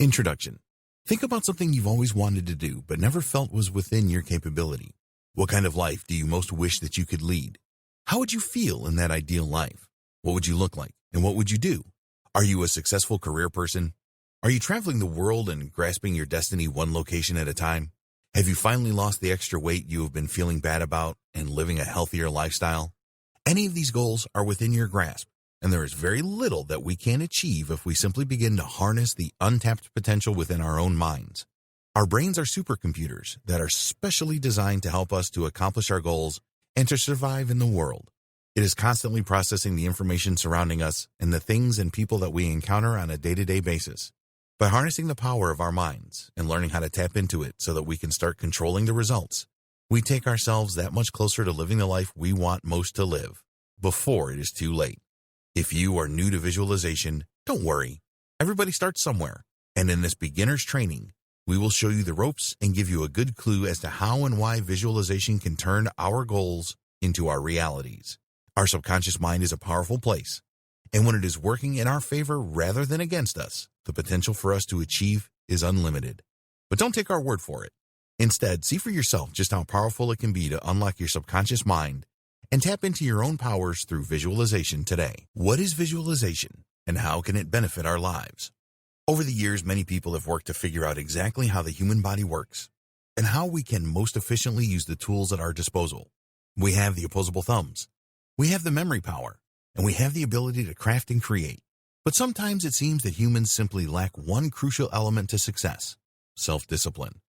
Introduction. Think about something you've always wanted to do but never felt was within your capability. What kind of life do you most wish that you could lead? How would you feel in that ideal life? What would you look like, and what would you do? Are you a successful career person? Are you traveling the world and grasping your destiny one location at a time? Have you finally lost the extra weight you have been feeling bad about and living a healthier lifestyle? Any of these goals are within your grasp, and there is very little that we can achieve if we simply begin to harness the untapped potential within our own minds. Our brains are supercomputers that are specially designed to help us to accomplish our goals and to survive in the world. It is constantly processing the information surrounding us and the things and people that we encounter on a day-to-day basis. By harnessing the power of our minds and learning how to tap into it so that we can start controlling the results, we take ourselves that much closer to living the life we want most to live before it is too late. If you are new to visualization, don't worry. Everybody starts somewhere, and in this beginner's training, we will show you the ropes and give you a good clue as to how and why visualization can turn our goals into our realities. Our subconscious mind is a powerful place, and when it is working in our favor rather than against us, the potential for us to achieve is unlimited. But don't take our word for it. Instead, see for yourself just how powerful it can be to unlock your subconscious mind and tap into your own powers through visualization today. What is visualization, and how can it benefit our lives? Over the years, many people have worked to figure out exactly how the human body works and how we can most efficiently use the tools at our disposal. We have the opposable thumbs, we have the memory power, and we have the ability to craft and create. But sometimes it seems that humans simply lack one crucial element to success: self-discipline.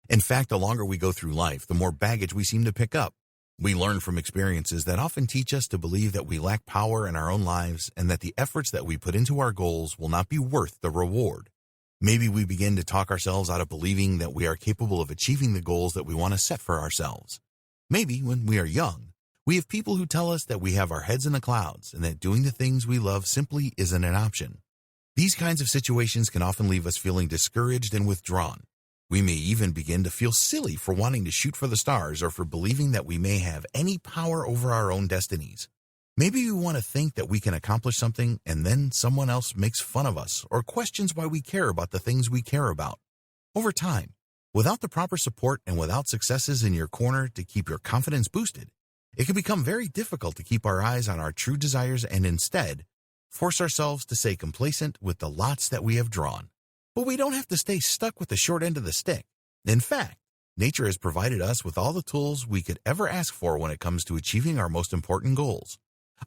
In fact, the longer we go through life, the more baggage we seem to pick up. We learn from experiences that often teach us to believe that we lack power in our own lives and that the efforts that we put into our goals will not be worth the reward. Maybe we begin to talk ourselves out of believing that we are capable of achieving the goals that we want to set for ourselves. Maybe when we are young, we have people who tell us that we have our heads in the clouds and that doing the things we love simply isn't an option. These kinds of situations can often leave us feeling discouraged and withdrawn. We may even begin to feel silly for wanting to shoot for the stars or for believing that we may have any power over our own destinies. Maybe we want to think that we can accomplish something and then someone else makes fun of us or questions why we care about the things we care about. Over time, without the proper support and without successes in your corner to keep your confidence boosted, it can become very difficult to keep our eyes on our true desires and instead force ourselves to stay complacent with the lots that we have drawn. But we don't have to stay stuck with the short end of the stick. In fact, nature has provided us with all the tools we could ever ask for when it comes to achieving our most important goals.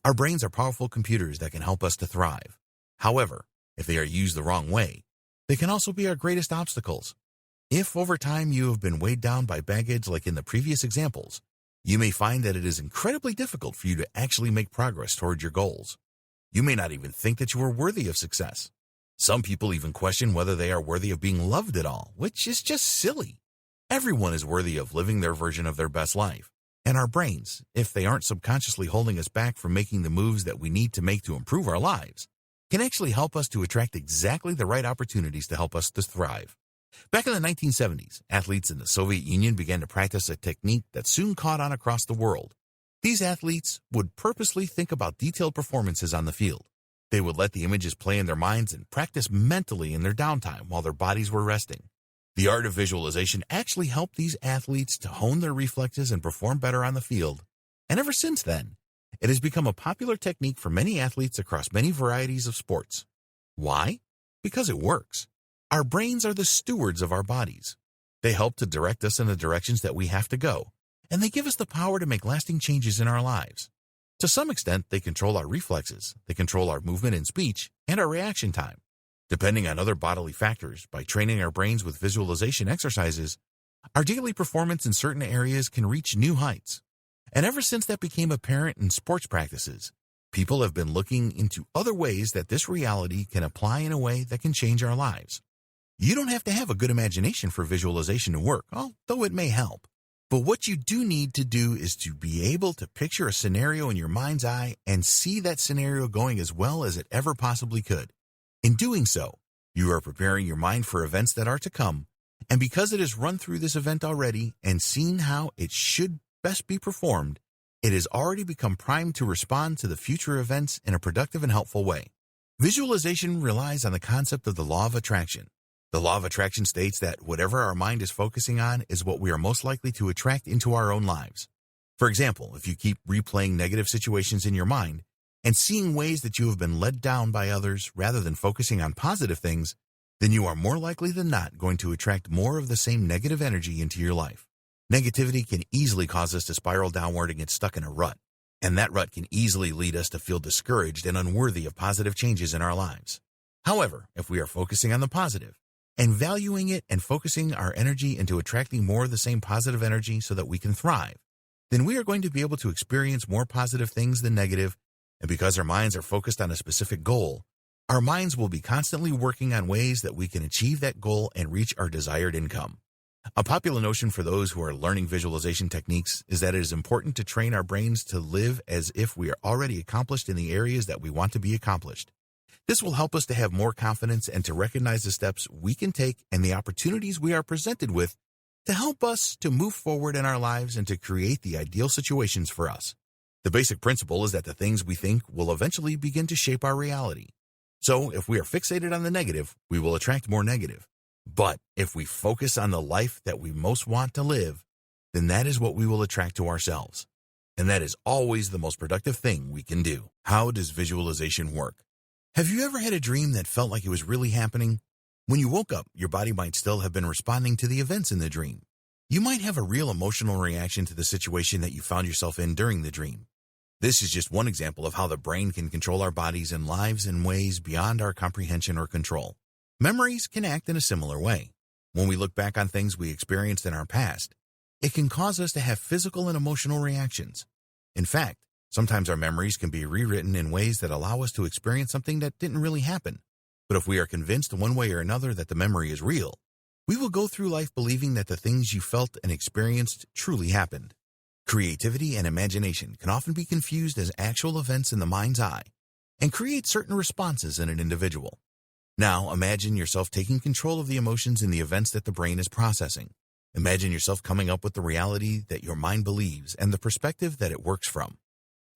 Our brains are powerful computers that can help us to thrive. However, if they are used the wrong way, they can also be our greatest obstacles. If over time you have been weighed down by baggage like in the previous examples, you may find that it is incredibly difficult for you to actually make progress toward your goals. You may not even think that you are worthy of success. Some people even question whether they are worthy of being loved at all, which is just silly. Everyone is worthy of living their version of their best life. And our brains, if they aren't subconsciously holding us back from making the moves that we need to make to improve our lives, can actually help us to attract exactly the right opportunities to help us to thrive. Back in the 1970s, athletes in the Soviet Union began to practice a technique that soon caught on across the world. These athletes would purposely think about detailed performances on the field. They would let the images play in their minds and practice mentally in their downtime while their bodies were resting. The art of visualization actually helped these athletes to hone their reflexes and perform better on the field. And ever since then, it has become a popular technique for many athletes across many varieties of sports. Why? Because it works. Our brains are the stewards of our bodies. They help to direct us in the directions that we have to go, and they give us the power to make lasting changes in our lives. To some extent, they control our reflexes, they control our movement and speech, and our reaction time. Depending on other bodily factors, by training our brains with visualization exercises, our daily performance in certain areas can reach new heights. And ever since that became apparent in sports practices, people have been looking into other ways that this reality can apply in a way that can change our lives. You don't have to have a good imagination for visualization to work, although it may help. But what you do need to do is to be able to picture a scenario in your mind's eye and see that scenario going as well as it ever possibly could. In doing so, you are preparing your mind for events that are to come, and because it has run through this event already and seen how it should best be performed, it has already become primed to respond to the future events in a productive and helpful way. Visualization relies on the concept of the law of attraction. The law of attraction states that whatever our mind is focusing on is what we are most likely to attract into our own lives. For example, if you keep replaying negative situations in your mind and seeing ways that you have been led down by others rather than focusing on positive things, then you are more likely than not going to attract more of the same negative energy into your life. Negativity can easily cause us to spiral downward and get stuck in a rut, and that rut can easily lead us to feel discouraged and unworthy of positive changes in our lives. However, if we are focusing on the positive and valuing it and focusing our energy into attracting more of the same positive energy so that we can thrive, then we are going to be able to experience more positive things than negative, and because our minds are focused on a specific goal, our minds will be constantly working on ways that we can achieve that goal and reach our desired income. A popular notion for those who are learning visualization techniques is that it is important to train our brains to live as if we are already accomplished in the areas that we want to be accomplished. This will help us to have more confidence and to recognize the steps we can take and the opportunities we are presented with to help us to move forward in our lives and to create the ideal situations for us. The basic principle is that the things we think will eventually begin to shape our reality. So if we are fixated on the negative, we will attract more negative. But if we focus on the life that we most want to live, then that is what we will attract to ourselves. And that is always the most productive thing we can do. How does visualization work? Have you ever had a dream that felt like it was really happening? When you woke up, your body might still have been responding to the events in the dream. You might have a real emotional reaction to the situation that you found yourself in during the dream. This is just one example of how the brain can control our bodies and lives in ways beyond our comprehension or control. Memories can act in a similar way. When we look back on things we experienced in our past, it can cause us to have physical and emotional reactions. In fact, sometimes our memories can be rewritten in ways that allow us to experience something that didn't really happen. But if we are convinced one way or another that the memory is real, we will go through life believing that the things you felt and experienced truly happened. Creativity and imagination can often be confused as actual events in the mind's eye and create certain responses in an individual. Now, imagine yourself taking control of the emotions and the events that the brain is processing. Imagine yourself coming up with the reality that your mind believes and the perspective that it works from.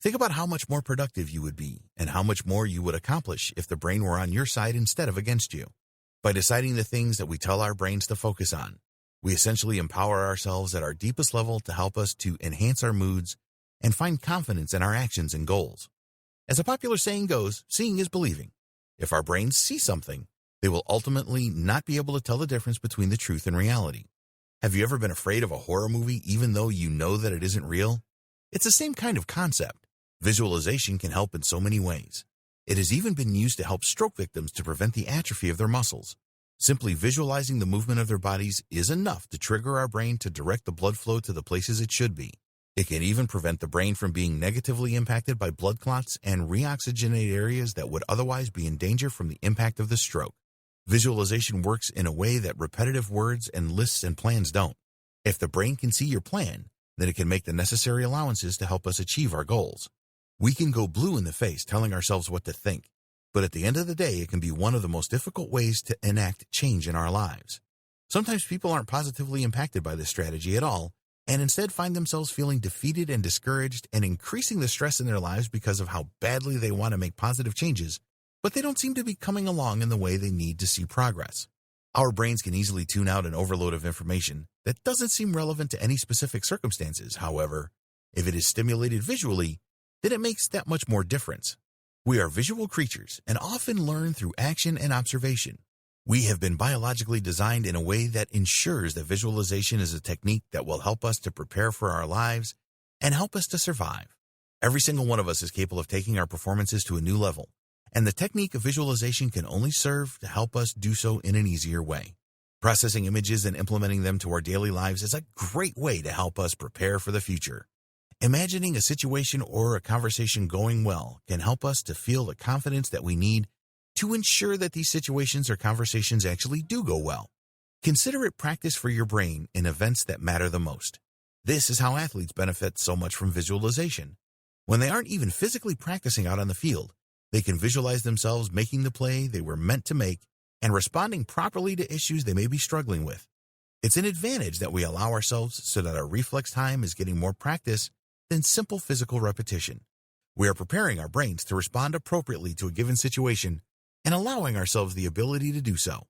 Think about how much more productive you would be and how much more you would accomplish if the brain were on your side instead of against you. By deciding the things that we tell our brains to focus on, we essentially empower ourselves at our deepest level to help us to enhance our moods and find confidence in our actions and goals. As a popular saying goes, seeing is believing. If our brains see something, they will ultimately not be able to tell the difference between the truth and reality. Have you ever been afraid of a horror movie even though you know that it isn't real? It's the same kind of concept. Visualization can help in so many ways. It has even been used to help stroke victims to prevent the atrophy of their muscles. Simply visualizing the movement of their bodies is enough to trigger our brain to direct the blood flow to the places it should be. It can even prevent the brain from being negatively impacted by blood clots and reoxygenate areas that would otherwise be in danger from the impact of the stroke. Visualization works in a way that repetitive words and lists and plans don't. If the brain can see your plan, then it can make the necessary allowances to help us achieve our goals. We can go blue in the face telling ourselves what to think, but at the end of the day, it can be one of the most difficult ways to enact change in our lives. Sometimes people aren't positively impacted by this strategy at all, and instead find themselves feeling defeated and discouraged and increasing the stress in their lives because of how badly they want to make positive changes, but they don't seem to be coming along in the way they need to see progress. Our brains can easily tune out an overload of information that doesn't seem relevant to any specific circumstances. However, if it is stimulated visually, then it makes that much more difference. We are visual creatures and often learn through action and observation. We have been biologically designed in a way that ensures that visualization is a technique that will help us to prepare for our lives and help us to survive. Every single one of us is capable of taking our performances to a new level, and the technique of visualization can only serve to help us do so in an easier way. Processing images and implementing them to our daily lives is a great way to help us prepare for the future. Imagining a situation or a conversation going well can help us to feel the confidence that we need to ensure that these situations or conversations actually do go well. Consider it practice for your brain in events that matter the most. This is how athletes benefit so much from visualization. When they aren't even physically practicing out on the field, they can visualize themselves making the play they were meant to make and responding properly to issues they may be struggling with. It's an advantage that we allow ourselves so that our reflex time is getting more practice than simple physical repetition. We are preparing our brains to respond appropriately to a given situation and allowing ourselves the ability to do so.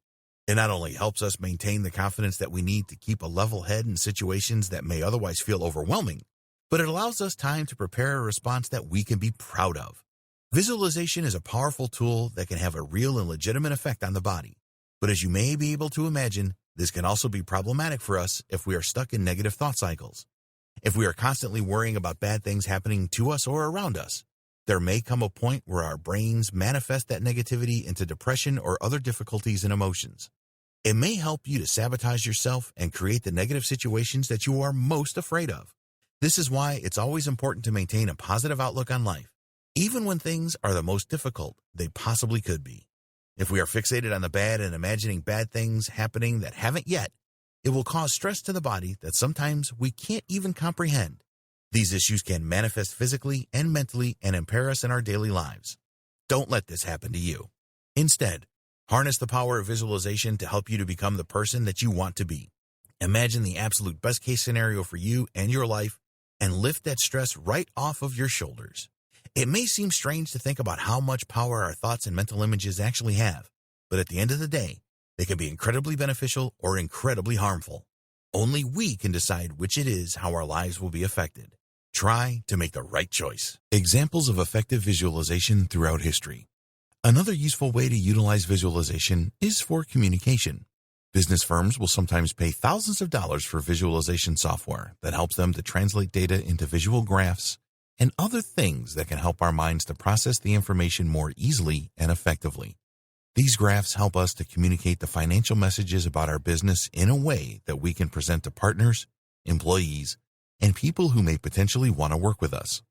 It not only helps us maintain the confidence that we need to keep a level head in situations that may otherwise feel overwhelming, but it allows us time to prepare a response that we can be proud of. Visualization is a powerful tool that can have a real and legitimate effect on the body. But as you may be able to imagine, this can also be problematic for us if we are stuck in negative thought cycles. If we are constantly worrying about bad things happening to us or around us, there may come a point where our brains manifest that negativity into depression or other difficulties and emotions. It may help you to sabotage yourself and create the negative situations that you are most afraid of. This is why it's always important to maintain a positive outlook on life, even when things are the most difficult they possibly could be. If we are fixated on the bad and imagining bad things happening that haven't yet, it will cause stress to the body that sometimes we can't even comprehend. These issues can manifest physically and mentally and impair us in our daily lives. Don't let this happen to you. Instead, harness the power of visualization to help you to become the person that you want to be. Imagine the absolute best case scenario for you and your life and lift that stress right off of your shoulders. It may seem strange to think about how much power our thoughts and mental images actually have, but at the end of the day, they can be incredibly beneficial or incredibly harmful. Only we can decide which it is how our lives will be affected. Try to make the right choice. Examples of effective visualization throughout history. Another useful way to utilize visualization is for communication. Business firms will sometimes pay thousands of dollars for visualization software that helps them to translate data into visual graphs and other things that can help our minds to process the information more easily and effectively. These graphs help us to communicate the financial messages about our business in a way that we can present to partners, employees, and people who may potentially want to work with us.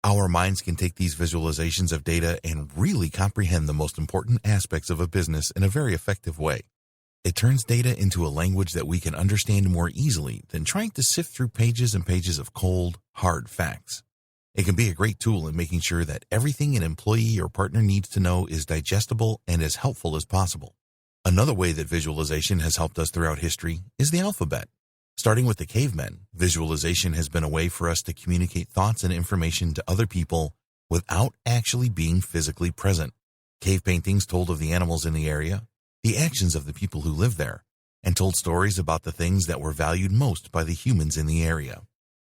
Our minds can take these visualizations of data and really comprehend the most important aspects of a business in a very effective way. It turns data into a language that we can understand more easily than trying to sift through pages and pages of cold, hard facts. It can be a great tool in making sure that everything an employee or partner needs to know is digestible and as helpful as possible. Another way that visualization has helped us throughout history is the alphabet. Starting with the cavemen, visualization has been a way for us to communicate thoughts and information to other people without actually being physically present. Cave paintings told of the animals in the area, the actions of the people who lived there, and told stories about the things that were valued most by the humans in the area.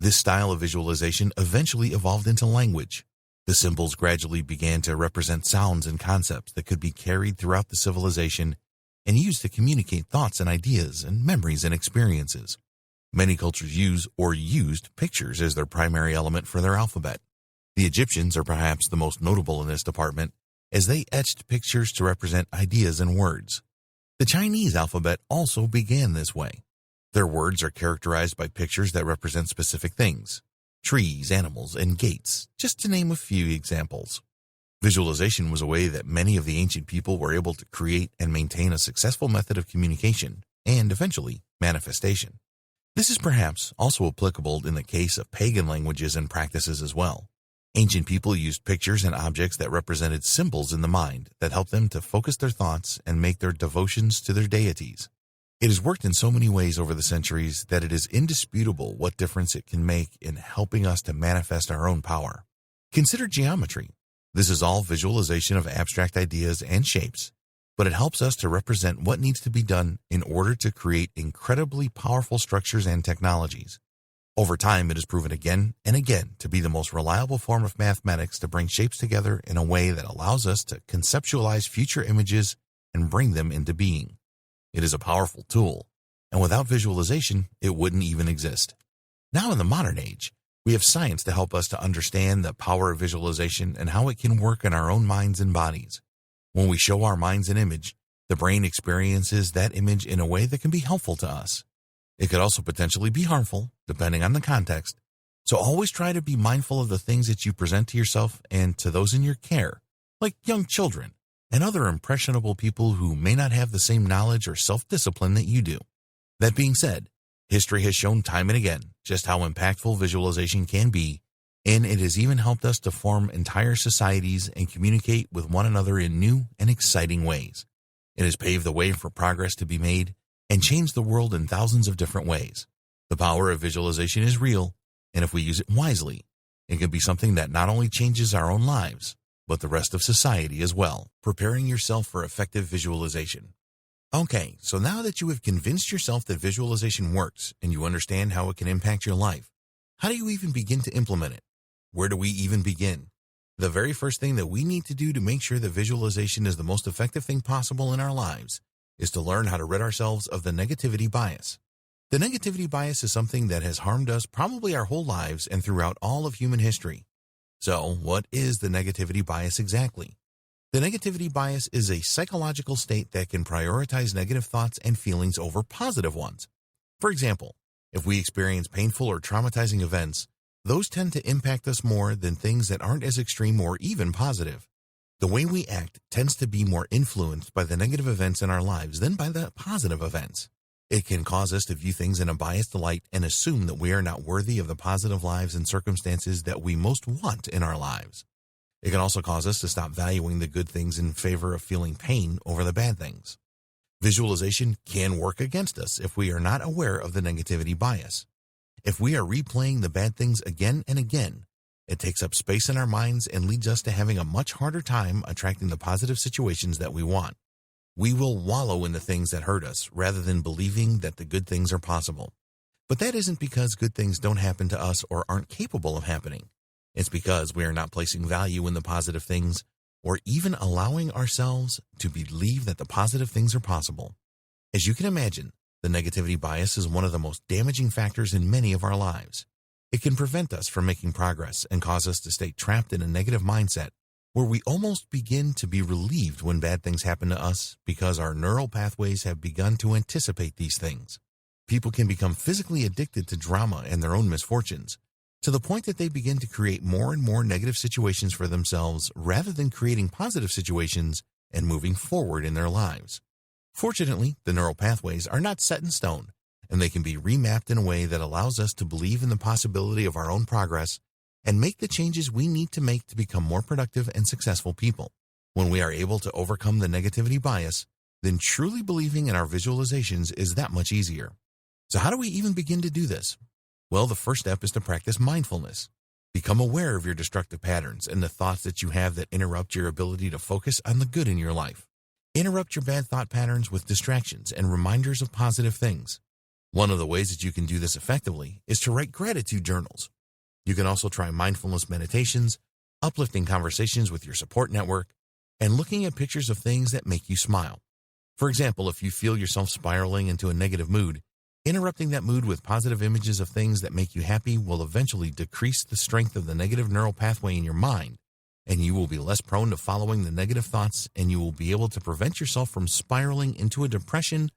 This style of visualization eventually evolved into language. The symbols gradually began to represent sounds and concepts that could be carried throughout the civilization and used to communicate thoughts and ideas and memories and experiences. Many cultures use or used pictures as their primary element for their alphabet. The Egyptians are perhaps the most notable in this department, as they etched pictures to represent ideas and words. The Chinese alphabet also began this way. Their words are characterized by pictures that represent specific things, trees, animals, and gates, just to name a few examples. Visualization was a way that many of the ancient people were able to create and maintain a successful method of communication and, eventually, manifestation. This is perhaps also applicable in the case of pagan languages and practices as well. Ancient people used pictures and objects that represented symbols in the mind that helped them to focus their thoughts and make their devotions to their deities. It has worked in so many ways over the centuries that it is indisputable what difference it can make in helping us to manifest our own power. Consider geometry. This is all visualization of abstract ideas and shapes, but it helps us to represent what needs to be done in order to create incredibly powerful structures and technologies. Over time, it has proven again and again to be the most reliable form of mathematics to bring shapes together in a way that allows us to conceptualize future images and bring them into being. It is a powerful tool, and without visualization, it wouldn't even exist. Now in the modern age, we have science to help us to understand the power of visualization and how it can work in our own minds and bodies. When we show our minds an image, the brain experiences that image in a way that can be helpful to us. It could also potentially be harmful, depending on the context. So always try to be mindful of the things that you present to yourself and to those in your care, like young children and other impressionable people who may not have the same knowledge or self-discipline that you do. That being said, history has shown time and again just how impactful visualization can be, and it has even helped us to form entire societies and communicate with one another in new and exciting ways. It has paved the way for progress to be made and changed the world in thousands of different ways. The power of visualization is real, and if we use it wisely, it can be something that not only changes our own lives, but the rest of society as well. Preparing yourself for effective visualization. Okay, so now that you have convinced yourself that visualization works and you understand how it can impact your life, how do you even begin to implement it? Where do we even begin? The very first thing that we need to do to make sure that visualization is the most effective thing possible in our lives is to learn how to rid ourselves of the negativity bias. The negativity bias is something that has harmed us probably our whole lives and throughout all of human history. So, what is the negativity bias exactly? The negativity bias is a psychological state that can prioritize negative thoughts and feelings over positive ones. For example, if we experience painful or traumatizing events, those tend to impact us more than things that aren't as extreme or even positive. The way we act tends to be more influenced by the negative events in our lives than by the positive events. It can cause us to view things in a biased light and assume that we are not worthy of the positive lives and circumstances that we most want in our lives. It can also cause us to stop valuing the good things in favor of feeling pain over the bad things. Visualization can work against us if we are not aware of the negativity bias. If we are replaying the bad things again and again, it takes up space in our minds and leads us to having a much harder time attracting the positive situations that we want. We will wallow in the things that hurt us rather than believing that the good things are possible. But that isn't because good things don't happen to us or aren't capable of happening. It's because we are not placing value in the positive things or even allowing ourselves to believe that the positive things are possible. As you can imagine, the negativity bias is one of the most damaging factors in many of our lives. It can prevent us from making progress and cause us to stay trapped in a negative mindset where we almost begin to be relieved when bad things happen to us because our neural pathways have begun to anticipate these things. People can become physically addicted to drama and their own misfortunes, to the point that they begin to create more and more negative situations for themselves rather than creating positive situations and moving forward in their lives. Fortunately, the neural pathways are not set in stone, and they can be remapped in a way that allows us to believe in the possibility of our own progress and make the changes we need to make to become more productive and successful people. When we are able to overcome the negativity bias, then truly believing in our visualizations is that much easier. So how do we even begin to do this? Well, the first step is to practice mindfulness. Become aware of your destructive patterns and the thoughts that you have that interrupt your ability to focus on the good in your life. Interrupt your bad thought patterns with distractions and reminders of positive things. One of the ways that you can do this effectively is to write gratitude journals. You can also try mindfulness meditations, uplifting conversations with your support network, and looking at pictures of things that make you smile. For example, if you feel yourself spiraling into a negative mood, interrupting that mood with positive images of things that make you happy will eventually decrease the strength of the negative neural pathway in your mind, and you will be less prone to following the negative thoughts, and you will be able to prevent yourself from spiraling into a depression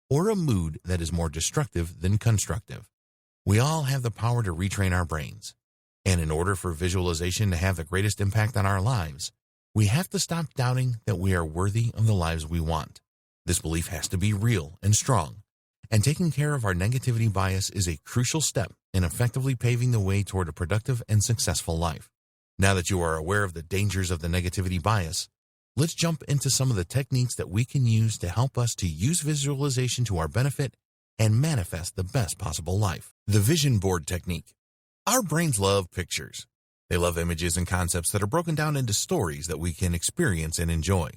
or a mood that is more destructive than constructive. We all have the power to retrain our brains, and in order for visualization to have the greatest impact on our lives, we have to stop doubting that we are worthy of the lives we want. This belief has to be real and strong, and taking care of our negativity bias is a crucial step in effectively paving the way toward a productive and successful life. Now that you are aware of the dangers of the negativity bias, let's jump into some of the techniques that we can use to help us to use visualization to our benefit and manifest the best possible life. The vision board technique. Our brains love pictures. They love images and concepts that are broken down into stories that we can experience and enjoy.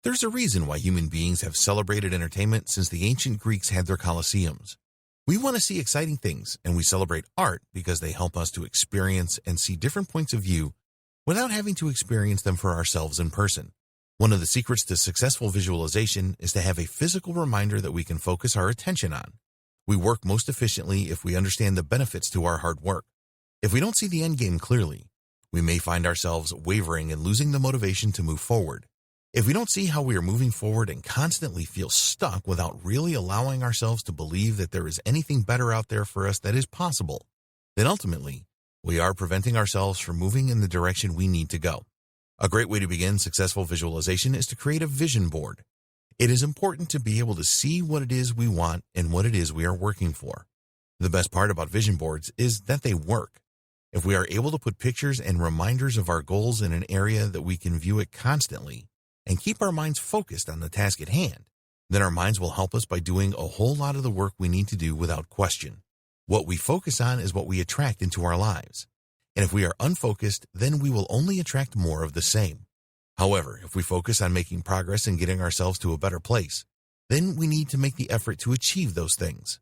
There's a reason why human beings have celebrated entertainment since the ancient Greeks had their colosseums. We want to see exciting things, and we celebrate art because they help us to experience and see different points of view without having to experience them for ourselves in person. One of the secrets to successful visualization is to have a physical reminder that we can focus our attention on. We work most efficiently if we understand the benefits to our hard work. If we don't see the end game clearly, we may find ourselves wavering and losing the motivation to move forward. If we don't see how we are moving forward and constantly feel stuck without really allowing ourselves to believe that there is anything better out there for us that is possible, then ultimately, we are preventing ourselves from moving in the direction we need to go. A great way to begin successful visualization is to create a vision board. It is important to be able to see what it is we want and what it is we are working for. The best part about vision boards is that they work. If we are able to put pictures and reminders of our goals in an area that we can view it constantly and keep our minds focused on the task at hand, then our minds will help us by doing a whole lot of the work we need to do without question. What we focus on is what we attract into our lives. And if we are unfocused, then we will only attract more of the same. However, if we focus on making progress and getting ourselves to a better place, then we need to make the effort to achieve those things.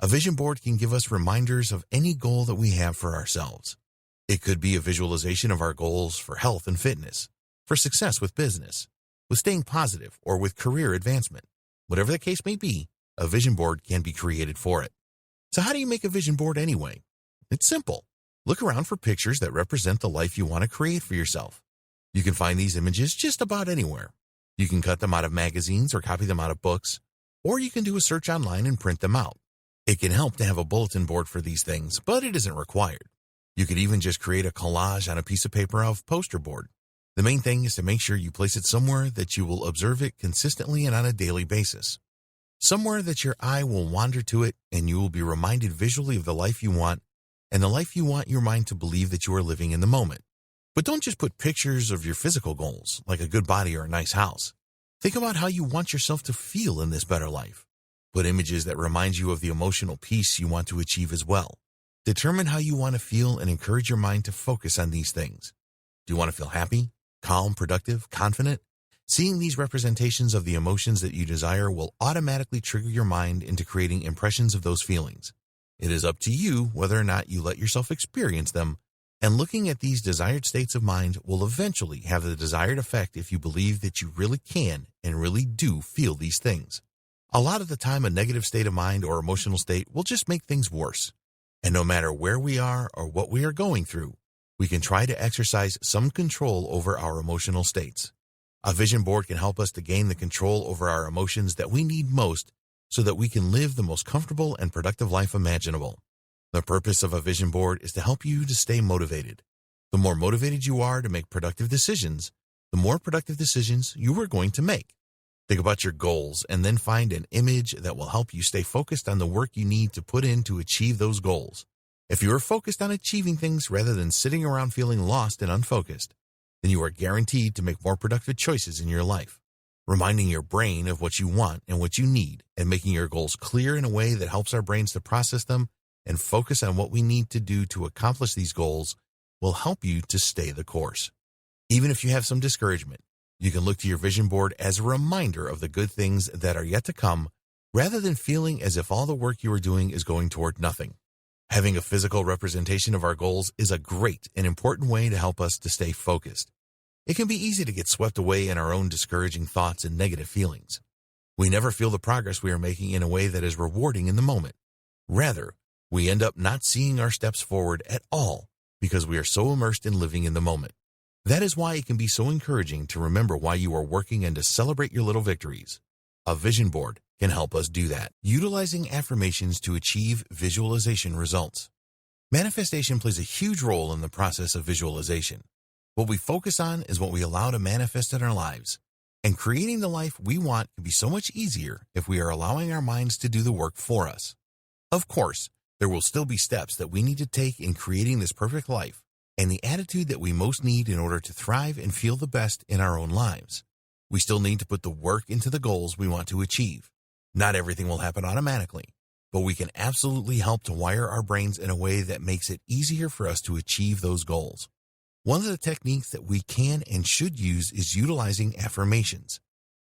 A vision board can give us reminders of any goal that we have for ourselves. It could be a visualization of our goals for health and fitness, for success with business, with staying positive, or with career advancement. Whatever the case may be, a vision board can be created for it. So how do you make a vision board anyway? It's simple. Look around for pictures that represent the life you want to create for yourself. You can find these images just about anywhere. You can cut them out of magazines or copy them out of books, or you can do a search online and print them out. It can help to have a bulletin board for these things, but it isn't required. You could even just create a collage on a piece of paper of poster board. The main thing is to make sure you place it somewhere that you will observe it consistently and on a daily basis. Somewhere that your eye will wander to it and you will be reminded visually of the life you want and the life you want your mind to believe that you are living in the moment. But don't just put pictures of your physical goals, like a good body or a nice house. Think about how you want yourself to feel in this better life. Put images that remind you of the emotional peace you want to achieve as well. Determine how you want to feel and encourage your mind to focus on these things. Do you want to feel happy, calm, productive, confident? Seeing these representations of the emotions that you desire will automatically trigger your mind into creating impressions of those feelings. It is up to you whether or not you let yourself experience them, and looking at these desired states of mind will eventually have the desired effect if you believe that you really can and really do feel these things. A lot of the time, a negative state of mind or emotional state will just make things worse. And no matter where we are or what we are going through, we can try to exercise some control over our emotional states. A vision board can help us to gain the control over our emotions that we need most so that we can live the most comfortable and productive life imaginable. The purpose of a vision board is to help you to stay motivated. The more motivated you are to make productive decisions, the more productive decisions you are going to make. Think about your goals and then find an image that will help you stay focused on the work you need to put in to achieve those goals. If you are focused on achieving things rather than sitting around feeling lost and unfocused, then you are guaranteed to make more productive choices in your life. Reminding your brain of what you want and what you need and making your goals clear in a way that helps our brains to process them and focus on what we need to do to accomplish these goals will help you to stay the course. Even if you have some discouragement, you can look to your vision board as a reminder of the good things that are yet to come, rather than feeling as if all the work you are doing is going toward nothing. Having a physical representation of our goals is a great and important way to help us to stay focused. It can be easy to get swept away in our own discouraging thoughts and negative feelings. We never feel the progress we are making in a way that is rewarding in the moment. Rather, we end up not seeing our steps forward at all because we are so immersed in living in the moment. That is why it can be so encouraging to remember why you are working and to celebrate your little victories. A vision board can help us do that, utilizing affirmations to achieve visualization results. Manifestation plays a huge role in the process of visualization. What we focus on is what we allow to manifest in our lives, and creating the life we want can be so much easier if we are allowing our minds to do the work for us. Of course, there will still be steps that we need to take in creating this perfect life, and the attitude that we most need in order to thrive and feel the best in our own lives. We still need to put the work into the goals we want to achieve. Not everything will happen automatically, but we can absolutely help to wire our brains in a way that makes it easier for us to achieve those goals. One of the techniques that we can and should use is utilizing affirmations.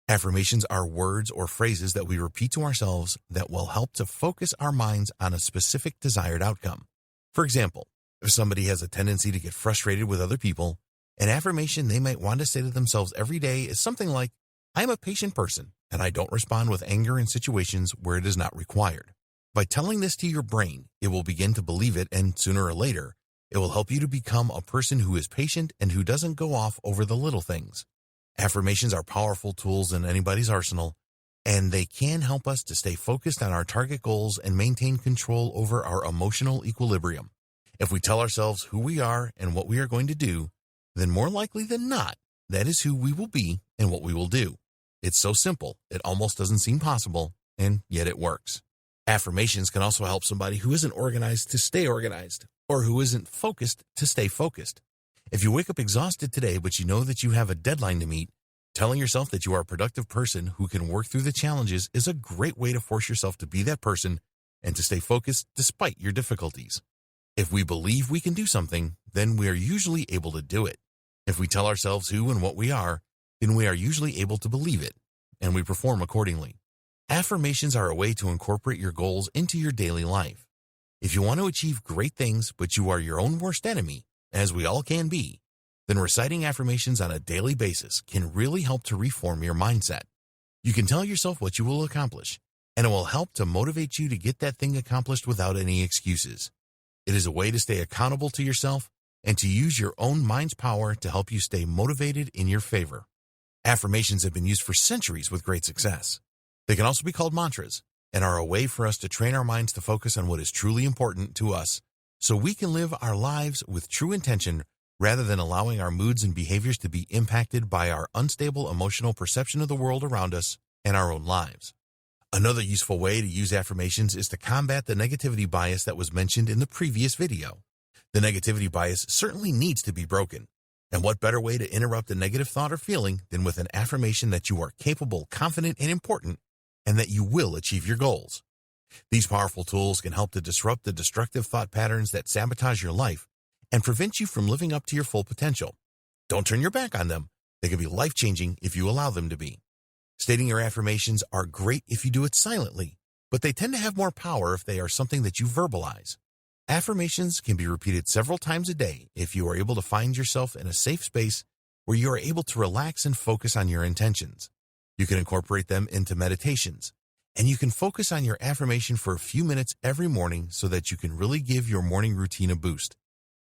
Affirmations are words or phrases that we repeat to ourselves that will help to focus our minds on a specific desired outcome. For example, if somebody has a tendency to get frustrated with other people, an affirmation they might want to say to themselves every day is something like, "I am a patient person, and I don't respond with anger in situations where it is not required." By telling this to your brain, it will begin to believe it, and sooner or later, it will help you to become a person who is patient and who doesn't go off over the little things. Affirmations are powerful tools in anybody's arsenal, and they can help us to stay focused on our target goals and maintain control over our emotional equilibrium. If we tell ourselves who we are and what we are going to do, then more likely than not, that is who we will be and what we will do. It's so simple, it almost doesn't seem possible, and yet it works. Affirmations can also help somebody who isn't organized to stay organized, or who isn't focused to stay focused. If you wake up exhausted today, but you know that you have a deadline to meet, telling yourself that you are a productive person who can work through the challenges is a great way to force yourself to be that person and to stay focused despite your difficulties. If we believe we can do something, then we are usually able to do it. If we tell ourselves who and what we are, then we are usually able to believe it, and we perform accordingly. Affirmations are a way to incorporate your goals into your daily life. If you want to achieve great things, but you are your own worst enemy, as we all can be, then reciting affirmations on a daily basis can really help to reform your mindset. You can tell yourself what you will accomplish, and it will help to motivate you to get that thing accomplished without any excuses. It is a way to stay accountable to yourself and to use your own mind's power to help you stay motivated in your favor. Affirmations have been used for centuries with great success. They can also be called mantras and are a way for us to train our minds to focus on what is truly important to us so we can live our lives with true intention rather than allowing our moods and behaviors to be impacted by our unstable emotional perception of the world around us and our own lives. Another useful way to use affirmations is to combat the negativity bias that was mentioned in the previous video. The negativity bias certainly needs to be broken. And what better way to interrupt a negative thought or feeling than with an affirmation that you are capable, confident, and important, and that you will achieve your goals. These powerful tools can help to disrupt the destructive thought patterns that sabotage your life and prevent you from living up to your full potential. Don't turn your back on them. They can be life-changing if you allow them to be. Stating your affirmations are great if you do it silently, but they tend to have more power if they are something that you verbalize. Affirmations can be repeated several times a day if you are able to find yourself in a safe space where you are able to relax and focus on your intentions. You can incorporate them into meditations, and you can focus on your affirmation for a few minutes every morning so that you can really give your morning routine a boost.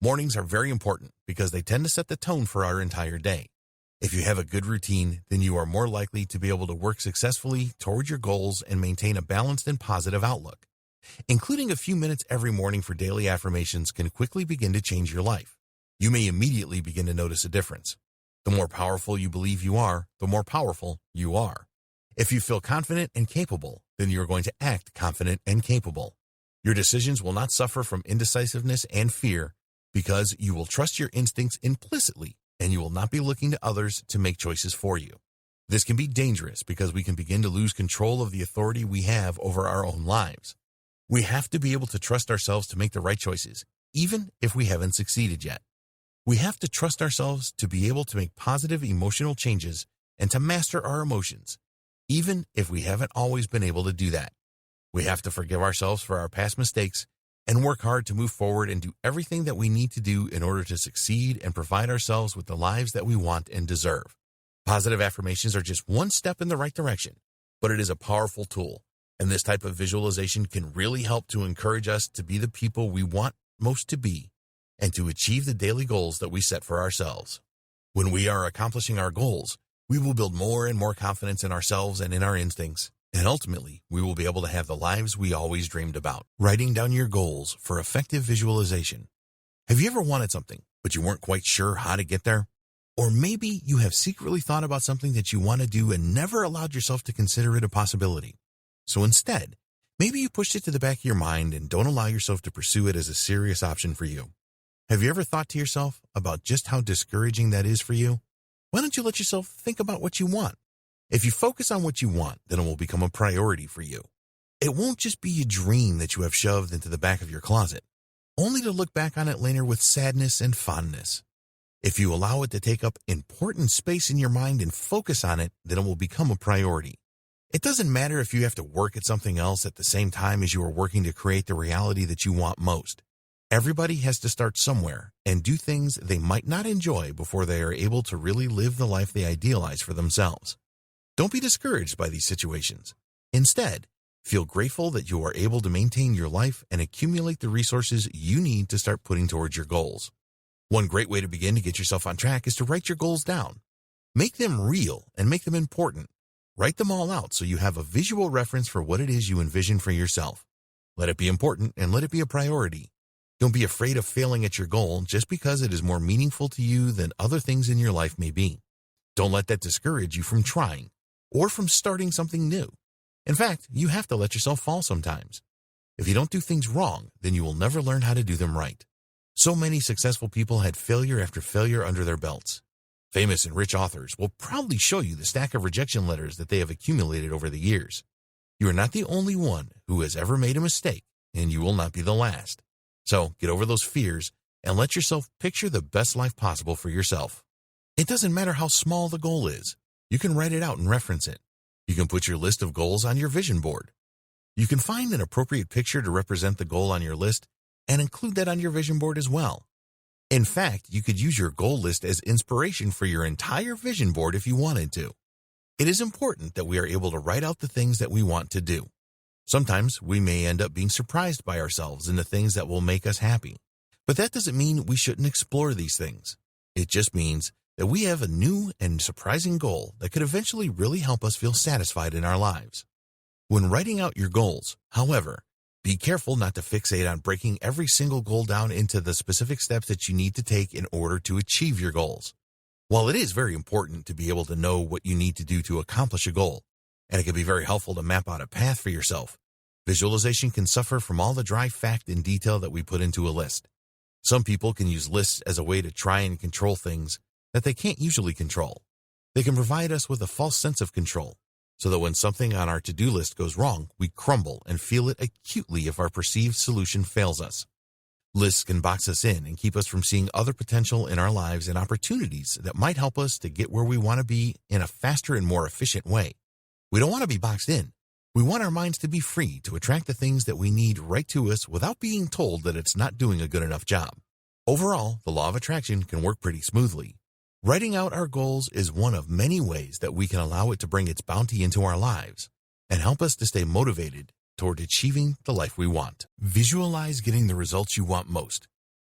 Mornings are very important because they tend to set the tone for our entire day. If you have a good routine, then you are more likely to be able to work successfully toward your goals and maintain a balanced and positive outlook. Including a few minutes every morning for daily affirmations can quickly begin to change your life. You may immediately begin to notice a difference. The more powerful you believe you are, the more powerful you are. If you feel confident and capable, then you are going to act confident and capable. Your decisions will not suffer from indecisiveness and fear because you will trust your instincts implicitly and you will not be looking to others to make choices for you. This can be dangerous because we can begin to lose control of the authority we have over our own lives. We have to be able to trust ourselves to make the right choices, even if we haven't succeeded yet. We have to trust ourselves to be able to make positive emotional changes and to master our emotions, even if we haven't always been able to do that. We have to forgive ourselves for our past mistakes and work hard to move forward and do everything that we need to do in order to succeed and provide ourselves with the lives that we want and deserve. Positive affirmations are just one step in the right direction, but it is a powerful tool, and this type of visualization can really help to encourage us to be the people we want most to be and to achieve the daily goals that we set for ourselves. When we are accomplishing our goals, we will build more and more confidence in ourselves and in our instincts, and ultimately, we will be able to have the lives we always dreamed about. Writing down your goals for effective visualization. Have you ever wanted something, but you weren't quite sure how to get there? Or maybe you have secretly thought about something that you want to do and never allowed yourself to consider it a possibility. So instead, maybe you pushed it to the back of your mind and don't allow yourself to pursue it as a serious option for you. Have you ever thought to yourself about just how discouraging that is for you? Why don't you let yourself think about what you want? If you focus on what you want, then it will become a priority for you. It won't just be a dream that you have shoved into the back of your closet, only to look back on it later with sadness and fondness. If you allow it to take up important space in your mind and focus on it, then it will become a priority. It doesn't matter if you have to work at something else at the same time as you are working to create the reality that you want most. Everybody has to start somewhere and do things they might not enjoy before they are able to really live the life they idealize for themselves. Don't be discouraged by these situations. Instead, feel grateful that you are able to maintain your life and accumulate the resources you need to start putting towards your goals. One great way to begin to get yourself on track is to write your goals down. Make them real and make them important. Write them all out so you have a visual reference for what it is you envision for yourself. Let it be important and let it be a priority. Don't be afraid of failing at your goal just because it is more meaningful to you than other things in your life may be. Don't let that discourage you from trying or from starting something new. In fact, you have to let yourself fall sometimes. If you don't do things wrong, then you will never learn how to do them right. So many successful people had failure after failure under their belts. Famous and rich authors will proudly show you the stack of rejection letters that they have accumulated over the years. You are not the only one who has ever made a mistake, and you will not be the last. So get over those fears and let yourself picture the best life possible for yourself. It doesn't matter how small the goal is. You can write it out and reference it. You can put your list of goals on your vision board. You can find an appropriate picture to represent the goal on your list and include that on your vision board as well. In fact, you could use your goal list as inspiration for your entire vision board if you wanted to. It is important that we are able to write out the things that we want to do. Sometimes we may end up being surprised by ourselves in the things that will make us happy. But that doesn't mean we shouldn't explore these things. It just means that we have a new and surprising goal that could eventually really help us feel satisfied in our lives. When writing out your goals, however, be careful not to fixate on breaking every single goal down into the specific steps that you need to take in order to achieve your goals. While it is very important to be able to know what you need to do to accomplish a goal, and it can be very helpful to map out a path for yourself, visualization can suffer from all the dry fact and detail that we put into a list. Some people can use lists as a way to try and control things that they can't usually control. They can provide us with a false sense of control, so that when something on our to-do list goes wrong, we crumble and feel it acutely if our perceived solution fails us. Lists can box us in and keep us from seeing other potential in our lives and opportunities that might help us to get where we want to be in a faster and more efficient way. We don't want to be boxed in. We want our minds to be free to attract the things that we need right to us without being told that it's not doing a good enough job. Overall, the law of attraction can work pretty smoothly. Writing out our goals is one of many ways that we can allow it to bring its bounty into our lives and help us to stay motivated toward achieving the life we want. Visualize getting the results you want most.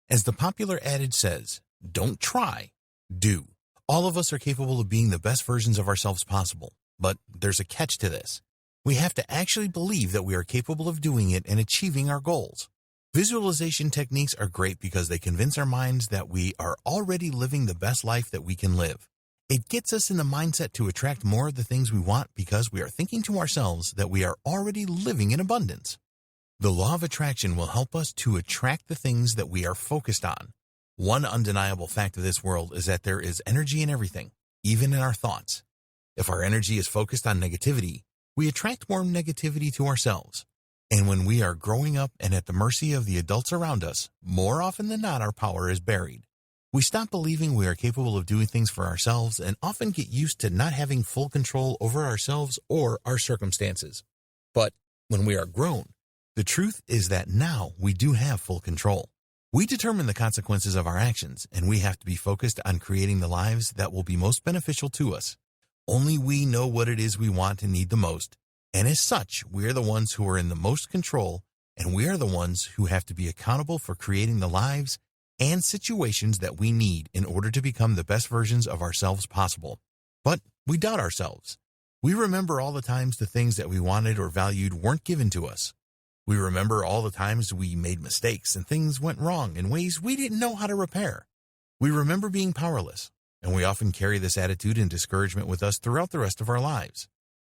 As the popular adage says, don't try, do. All of us are capable of being the best versions of ourselves possible, but there's a catch to this. We have to actually believe that we are capable of doing it and achieving our goals. Visualization techniques are great because they convince our minds that we are already living the best life that we can live. It gets us in the mindset to attract more of the things we want because we are thinking to ourselves that we are already living in abundance. The law of attraction will help us to attract the things that we are focused on. One undeniable fact of this world is that there is energy in everything, even in our thoughts. If our energy is focused on negativity, we attract more negativity to ourselves. And when we are growing up and at the mercy of the adults around us, more often than not our power is buried. We stop believing we are capable of doing things for ourselves and often get used to not having full control over ourselves or our circumstances. But when we are grown, the truth is that now we do have full control. We determine the consequences of our actions, and we have to be focused on creating the lives that will be most beneficial to us. Only we know what it is we want and need the most. And as such, we are the ones who are in the most control, and we are the ones who have to be accountable for creating the lives and situations that we need in order to become the best versions of ourselves possible. But we doubt ourselves. We remember all the times the things that we wanted or valued weren't given to us. We remember all the times we made mistakes and things went wrong in ways we didn't know how to repair. We remember being powerless, and we often carry this attitude and discouragement with us throughout the rest of our lives.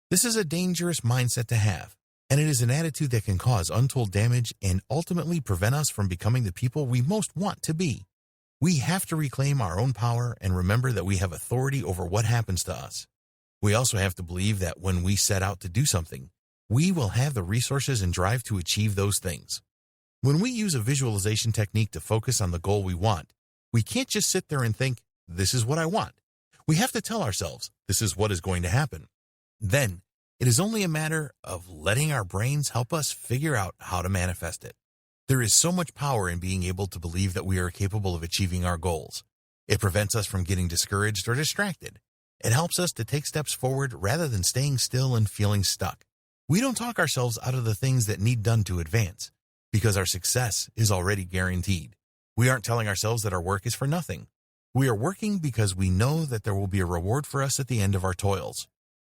This is a dangerous mindset to have, and it is an attitude that can cause untold damage and ultimately prevent us from becoming the people we most want to be. We have to reclaim our own power and remember that we have authority over what happens to us. We also have to believe that when we set out to do something, we will have the resources and drive to achieve those things. When we use a visualization technique to focus on the goal we want, we can't just sit there and think, this is what I want. We have to tell ourselves, this is what is going to happen. Then, it is only a matter of letting our brains help us figure out how to manifest it. There is so much power in being able to believe that we are capable of achieving our goals. It prevents us from getting discouraged or distracted. It helps us to take steps forward rather than staying still and feeling stuck. We don't talk ourselves out of the things that need done to advance, because our success is already guaranteed. We aren't telling ourselves that our work is for nothing. We are working because we know that there will be a reward for us at the end of our toils.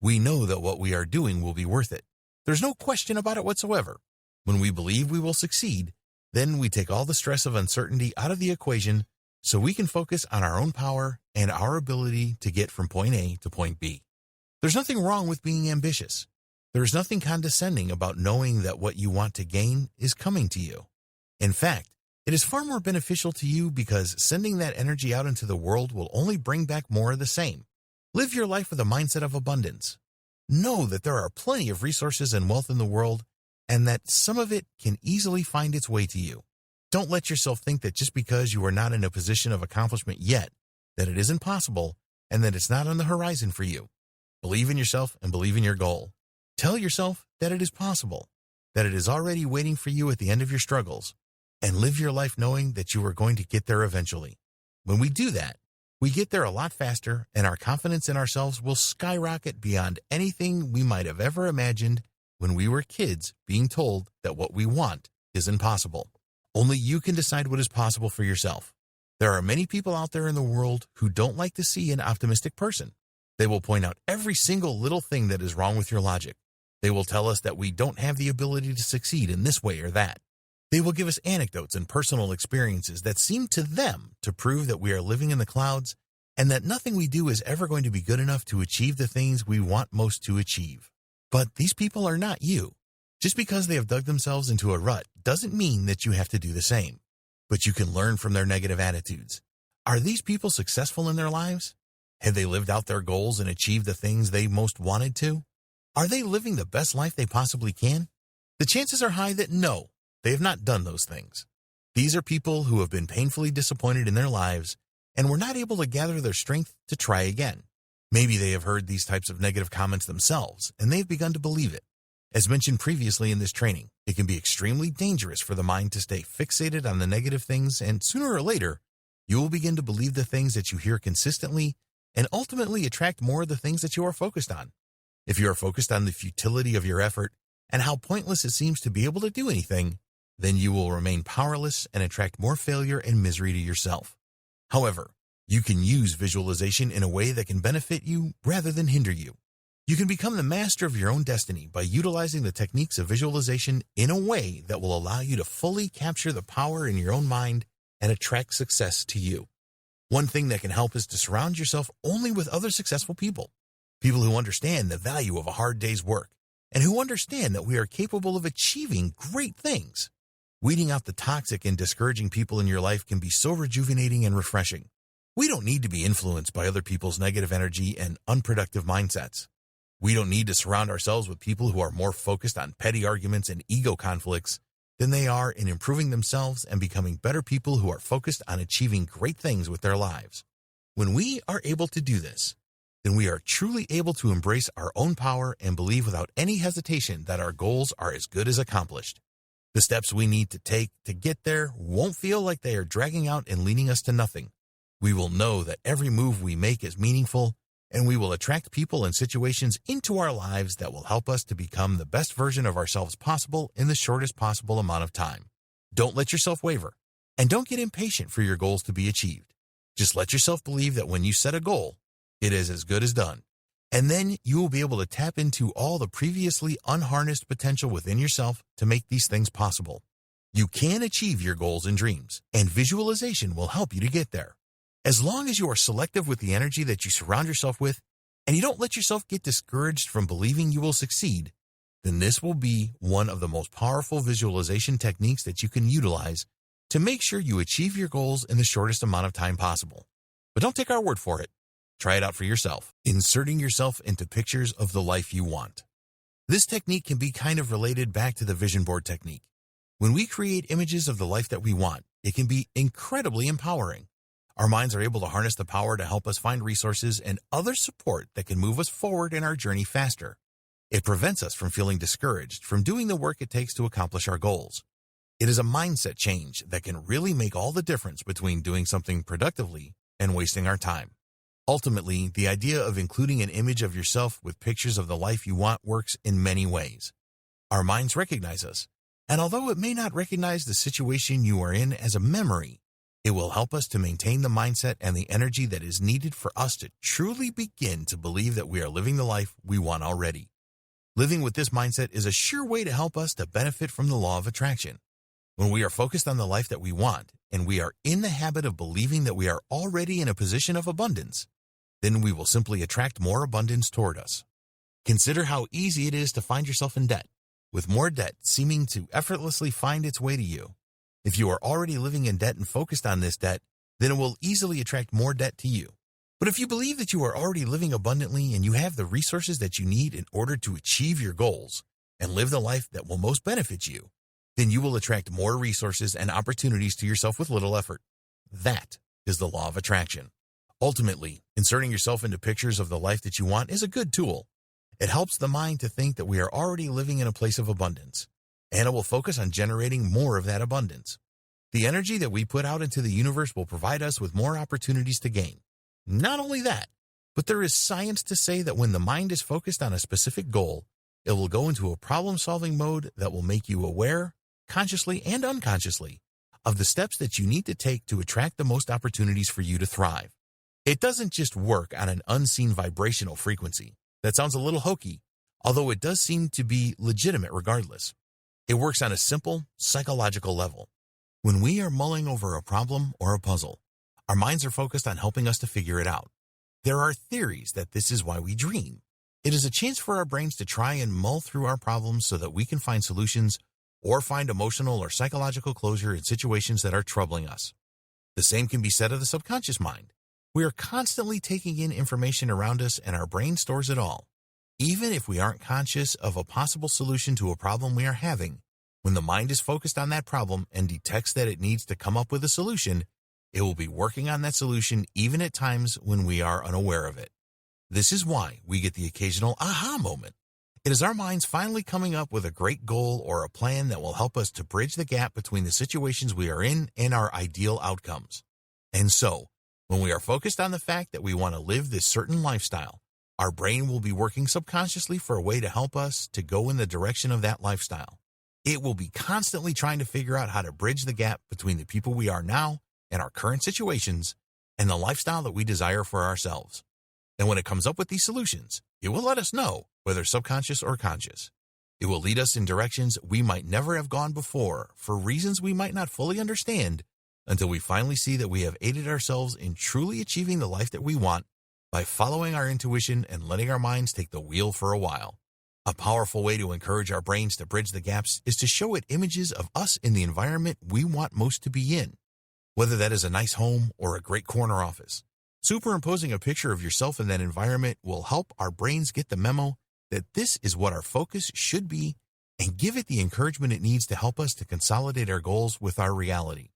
We know that what we are doing will be worth it. There's no question about it whatsoever. When we believe we will succeed, then we take all the stress of uncertainty out of the equation so we can focus on our own power and our ability to get from point A to point B. There's nothing wrong with being ambitious. There is nothing condescending about knowing that what you want to gain is coming to you. In fact, it is far more beneficial to you because sending that energy out into the world will only bring back more of the same. Live your life with a mindset of abundance. Know that there are plenty of resources and wealth in the world, and that some of it can easily find its way to you. Don't let yourself think that just because you are not in a position of accomplishment yet, that it isn't possible and that it's not on the horizon for you. Believe in yourself and believe in your goal. Tell yourself that it is possible, that it is already waiting for you at the end of your struggles, and live your life knowing that you are going to get there eventually. When we do that, we get there a lot faster, and our confidence in ourselves will skyrocket beyond anything we might have ever imagined when we were kids being told that what we want is impossible. Only you can decide what is possible for yourself. There are many people out there in the world who don't like to see an optimistic person. They will point out every single little thing that is wrong with your logic. They will tell us that we don't have the ability to succeed in this way or that. They will give us anecdotes and personal experiences that seem to them to prove that we are living in the clouds and that nothing we do is ever going to be good enough to achieve the things we want most to achieve. But these people are not you. Just because they have dug themselves into a rut doesn't mean that you have to do the same. But you can learn from their negative attitudes. Are these people successful in their lives? Have they lived out their goals and achieved the things they most wanted to? Are they living the best life they possibly can? The chances are high that no, they have not done those things. These are people who have been painfully disappointed in their lives and were not able to gather their strength to try again. Maybe they have heard these types of negative comments themselves, and they've begun to believe it. As mentioned previously in this training, it can be extremely dangerous for the mind to stay fixated on the negative things, and sooner or later, you will begin to believe the things that you hear consistently and ultimately attract more of the things that you are focused on. If you are focused on the futility of your effort and how pointless it seems to be able to do anything, then you will remain powerless and attract more failure and misery to yourself. However, you can use visualization in a way that can benefit you rather than hinder you. You can become the master of your own destiny by utilizing the techniques of visualization in a way that will allow you to fully capture the power in your own mind and attract success to you. One thing that can help is to surround yourself only with other successful people. People who understand the value of a hard day's work and who understand that we are capable of achieving great things. Weeding out the toxic and discouraging people in your life can be so rejuvenating and refreshing. We don't need to be influenced by other people's negative energy and unproductive mindsets. We don't need to surround ourselves with people who are more focused on petty arguments and ego conflicts than they are in improving themselves and becoming better people who are focused on achieving great things with their lives. When we are able to do this, then we are truly able to embrace our own power and believe without any hesitation that our goals are as good as accomplished. The steps we need to take to get there won't feel like they are dragging out and leading us to nothing. We will know that every move we make is meaningful, and we will attract people and situations into our lives that will help us to become the best version of ourselves possible in the shortest possible amount of time. Don't let yourself waver, and don't get impatient for your goals to be achieved. Just let yourself believe that when you set a goal, it is as good as done. And then you will be able to tap into all the previously unharnessed potential within yourself to make these things possible. You can achieve your goals and dreams, and visualization will help you to get there. As long as you are selective with the energy that you surround yourself with, and you don't let yourself get discouraged from believing you will succeed, then this will be one of the most powerful visualization techniques that you can utilize to make sure you achieve your goals in the shortest amount of time possible. But don't take our word for it. Try it out for yourself, inserting yourself into pictures of the life you want. This technique can be kind of related back to the vision board technique. When we create images of the life that we want, it can be incredibly empowering. Our minds are able to harness the power to help us find resources and other support that can move us forward in our journey faster. It prevents us from feeling discouraged from doing the work it takes to accomplish our goals. It is a mindset change that can really make all the difference between doing something productively and wasting our time. Ultimately, the idea of including an image of yourself with pictures of the life you want works in many ways. Our minds recognize us, and although it may not recognize the situation you are in as a memory, it will help us to maintain the mindset and the energy that is needed for us to truly begin to believe that we are living the life we want already. Living with this mindset is a sure way to help us to benefit from the law of attraction. When we are focused on the life that we want, and we are in the habit of believing that we are already in a position of abundance, then we will simply attract more abundance toward us. Consider how easy it is to find yourself in debt, with more debt seeming to effortlessly find its way to you. If you are already living in debt and focused on this debt, then it will easily attract more debt to you. But if you believe that you are already living abundantly and you have the resources that you need in order to achieve your goals and live the life that will most benefit you, then you will attract more resources and opportunities to yourself with little effort. That is the law of attraction. Ultimately, inserting yourself into pictures of the life that you want is a good tool. It helps the mind to think that we are already living in a place of abundance, and it will focus on generating more of that abundance. The energy that we put out into the universe will provide us with more opportunities to gain. Not only that, but there is science to say that when the mind is focused on a specific goal, it will go into a problem-solving mode that will make you aware, consciously and unconsciously, of the steps that you need to take to attract the most opportunities for you to thrive. It doesn't just work on an unseen vibrational frequency. That sounds a little hokey, although it does seem to be legitimate regardless. It works on a simple, psychological level. When we are mulling over a problem or a puzzle, our minds are focused on helping us to figure it out. There are theories that this is why we dream. It is a chance for our brains to try and mull through our problems so that we can find solutions or find emotional or psychological closure in situations that are troubling us. The same can be said of the subconscious mind. We are constantly taking in information around us and our brain stores it all. Even if we aren't conscious of a possible solution to a problem we are having, when the mind is focused on that problem and detects that it needs to come up with a solution, it will be working on that solution even at times when we are unaware of it. This is why we get the occasional aha moment. It is our minds finally coming up with a great goal or a plan that will help us to bridge the gap between the situations we are in and our ideal outcomes. And so, when we are focused on the fact that we want to live this certain lifestyle, our brain will be working subconsciously for a way to help us to go in the direction of that lifestyle. It will be constantly trying to figure out how to bridge the gap between the people we are now and our current situations and the lifestyle that we desire for ourselves. And when it comes up with these solutions, it will let us know, whether subconscious or conscious. It will lead us in directions we might never have gone before for reasons we might not fully understand, until we finally see that we have aided ourselves in truly achieving the life that we want by following our intuition and letting our minds take the wheel for a while. A powerful way to encourage our brains to bridge the gaps is to show it images of us in the environment we want most to be in, whether that is a nice home or a great corner office. Superimposing a picture of yourself in that environment will help our brains get the memo that this is what our focus should be and give it the encouragement it needs to help us to consolidate our goals with our reality.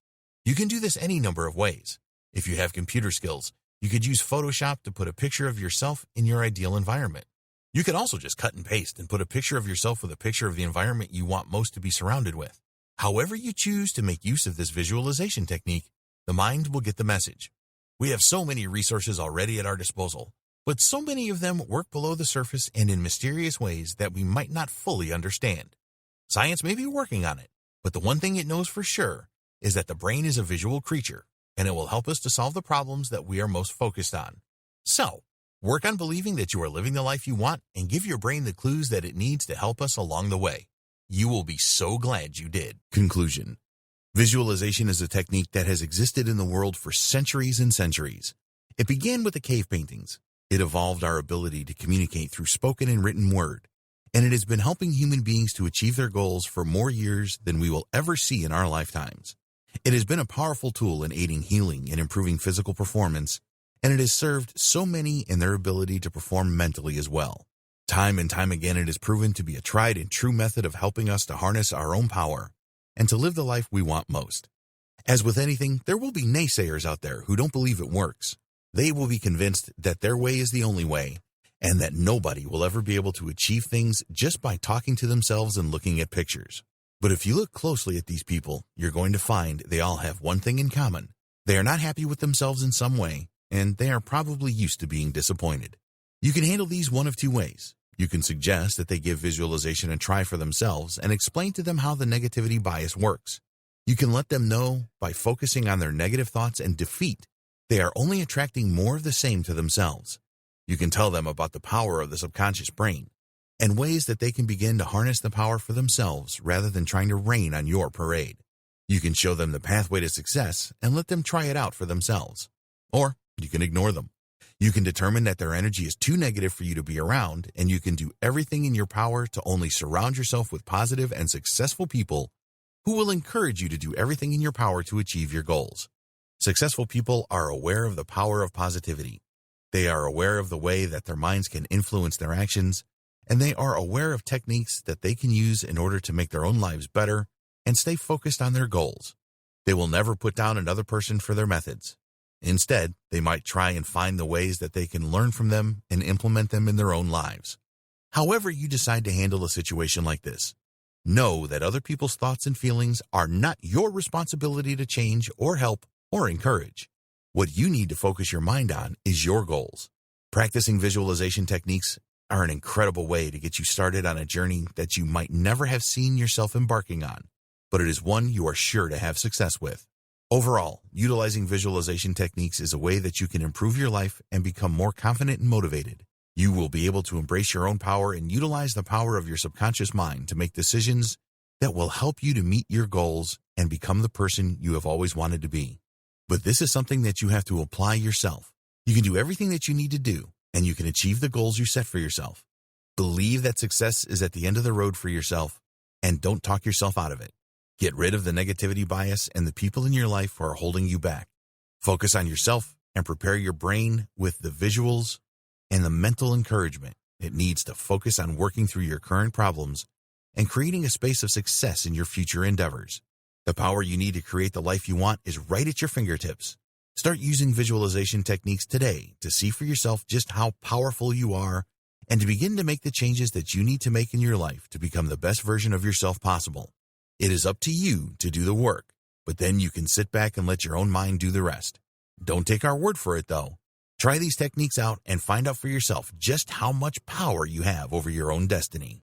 You can do this any number of ways. If you have computer skills, you could use Photoshop to put a picture of yourself in your ideal environment. You can also just cut and paste and put a picture of yourself with a picture of the environment you want most to be surrounded with. However you choose to make use of this visualization technique, the mind will get the message. We have so many resources already at our disposal, but so many of them work below the surface and in mysterious ways that we might not fully understand. Science may be working on it, but the one thing it knows for sure is that the brain is a visual creature, and it will help us to solve the problems that we are most focused on. So, work on believing that you are living the life you want and give your brain the clues that it needs to help us along the way. You will be so glad you did. Conclusion. Visualization is a technique that has existed in the world for centuries and centuries. It began with the cave paintings. It evolved our ability to communicate through spoken and written word, and it has been helping human beings to achieve their goals for more years than we will ever see in our lifetimes. It has been a powerful tool in aiding healing and improving physical performance, and it has served so many in their ability to perform mentally as well. Time and time again, it has proven to be a tried and true method of helping us to harness our own power and to live the life we want most. As with anything, there will be naysayers out there who don't believe it works. They will be convinced that their way is the only way, and that nobody will ever be able to achieve things just by talking to themselves and looking at pictures. But if you look closely at these people, you're going to find they all have one thing in common. They are not happy with themselves in some way, and they are probably used to being disappointed. You can handle these one of two ways. You can suggest that they give visualization a try for themselves and explain to them how the negativity bias works. You can let them know by focusing on their negative thoughts and defeat, they are only attracting more of the same to themselves. You can tell them about the power of the subconscious brain and ways that they can begin to harness the power for themselves rather than trying to rain on your parade. You can show them the pathway to success and let them try it out for themselves. Or you can ignore them. You can determine that their energy is too negative for you to be around, and you can do everything in your power to only surround yourself with positive and successful people who will encourage you to do everything in your power to achieve your goals. Successful people are aware of the power of positivity. They are aware of the way that their minds can influence their actions, and they are aware of techniques that they can use in order to make their own lives better and stay focused on their goals. They will never put down another person for their methods. Instead, they might try and find the ways that they can learn from them and implement them in their own lives. However you decide to handle a situation like this, know that other people's thoughts and feelings are not your responsibility to change or help or encourage. What you need to focus your mind on is your goals. Practicing visualization techniques are an incredible way to get you started on a journey that you might never have seen yourself embarking on, but it is one you are sure to have success with. Overall, utilizing visualization techniques is a way that you can improve your life and become more confident and motivated. You will be able to embrace your own power and utilize the power of your subconscious mind to make decisions that will help you to meet your goals and become the person you have always wanted to be. But this is something that you have to apply yourself. You can do everything that you need to do, and you can achieve the goals you set for yourself. Believe that success is at the end of the road for yourself, and don't talk yourself out of it. Get rid of the negativity bias and the people in your life who are holding you back. Focus on yourself and prepare your brain with the visuals and the mental encouragement it needs to focus on working through your current problems and creating a space of success in your future endeavors. The power you need to create the life you want is right at your fingertips. Start using visualization techniques today to see for yourself just how powerful you are and to begin to make the changes that you need to make in your life to become the best version of yourself possible. It is up to you to do the work, but then you can sit back and let your own mind do the rest. Don't take our word for it, though. Try these techniques out and find out for yourself just how much power you have over your own destiny.